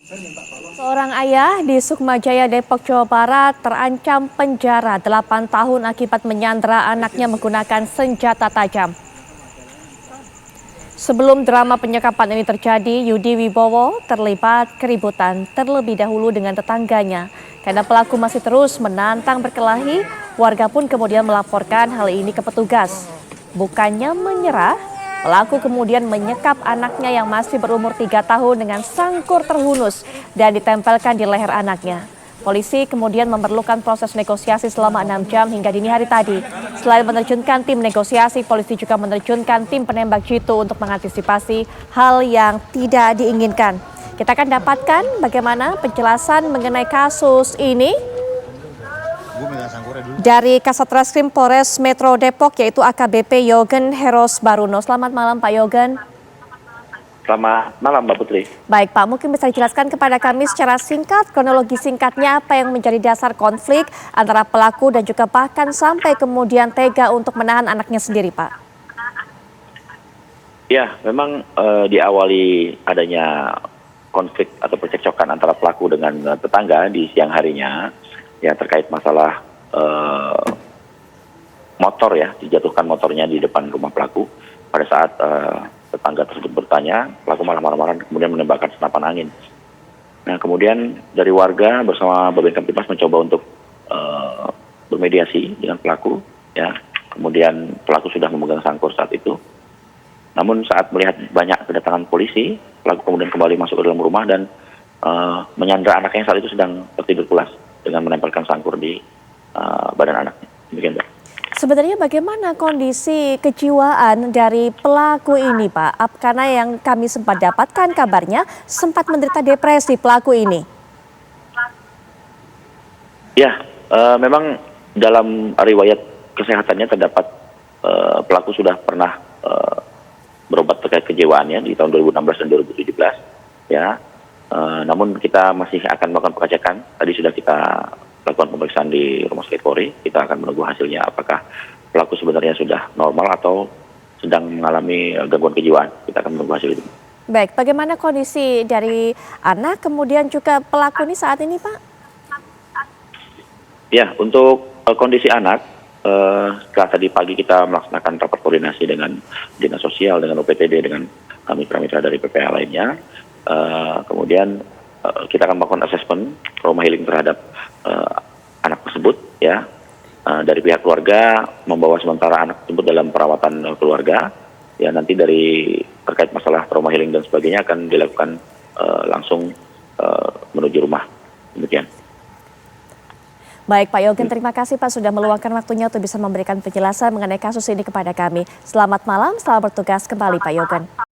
Seorang ayah di Sukmajaya, Depok, Jawa Barat terancam penjara 8 tahun akibat menyandra anaknya menggunakan senjata tajam. Sebelum drama penyekapan ini terjadi, Yudi Wibowo terlibat keributan terlebih dahulu dengan tetangganya. Karena pelaku masih terus menantang berkelahi, warga pun kemudian melaporkan hal ini ke petugas. Bukannya menyerah, pelaku kemudian menyekap anaknya yang masih berumur 3 tahun dengan sangkur terhunus dan ditempelkan di leher anaknya. Polisi kemudian memerlukan proses negosiasi selama 6 jam hingga dini hari tadi. Selain menerjunkan tim negosiasi, polisi juga menerjunkan tim penembak jitu untuk mengantisipasi hal yang tidak diinginkan. Kita akan dapatkan bagaimana penjelasan mengenai kasus ini dari Kasat Reskrim Polres Metro Depok, yaitu AKBP Yogen Heros Baruno. Selamat malam Pak Yogen. Selamat malam Mbak Putri. Baik Pak, mungkin bisa dijelaskan kepada kami secara singkat, kronologi singkatnya apa yang menjadi dasar konflik antara pelaku dan juga bahkan sampai kemudian tega untuk menahan anaknya sendiri Pak. Ya, memang diawali adanya konflik atau percekcokan antara pelaku dengan tetangga di siang harinya, ya terkait masalah motor ya, dijatuhkan motornya di depan rumah pelaku. Pada saat tetangga tersebut bertanya, pelaku malah marah-marah kemudian menembakkan senapan angin. Nah kemudian dari warga bersama Babin Kamtibmas mencoba untuk bermediasi dengan pelaku, ya. Kemudian pelaku sudah memegang sangkur saat itu. Namun saat melihat banyak kedatangan polisi, pelaku kemudian kembali masuk ke dalam rumah dan menyandra anaknya yang saat itu sedang tertidur pulas dengan menempelkan sangkur di badan anaknya. Demikian, Mbak. Sebenarnya bagaimana kondisi kejiwaan dari pelaku ini Pak? Karena yang kami sempat dapatkan kabarnya sempat menderita depresi pelaku ini. Ya, memang dalam riwayat kesehatannya terdapat pelaku sudah pernah berobat terkait kejiwaannya di tahun 2016 dan 2017. Ya, namun kita masih akan melakukan pengecekan. Tadi sudah kita lakukan pemeriksaan di Rumah Sakit Polri. Kita akan menunggu hasilnya apakah pelaku sebenarnya sudah normal atau sedang mengalami gangguan kejiwaan. Kita akan menunggu hasil itu. Baik, bagaimana kondisi dari anak kemudian juga pelaku ini saat ini Pak? Ya, untuk kondisi anak, setelah tadi pagi kita melaksanakan rapat koordinasi dengan Dinas Sosial, dengan UPTD, dengan mitra-mitra dari PPH lainnya. Kemudian kita akan melakukan asesmen trauma healing terhadap anak tersebut, ya. Dari pihak keluarga membawa sementara anak tersebut dalam perawatan keluarga, ya. Nanti dari terkait masalah trauma healing dan sebagainya akan dilakukan langsung menuju rumah. Demikian. Baik Pak Yogen, terima kasih Pak sudah meluangkan waktunya untuk bisa memberikan penjelasan mengenai kasus ini kepada kami. Selamat malam, selamat bertugas kembali Pak Yogen.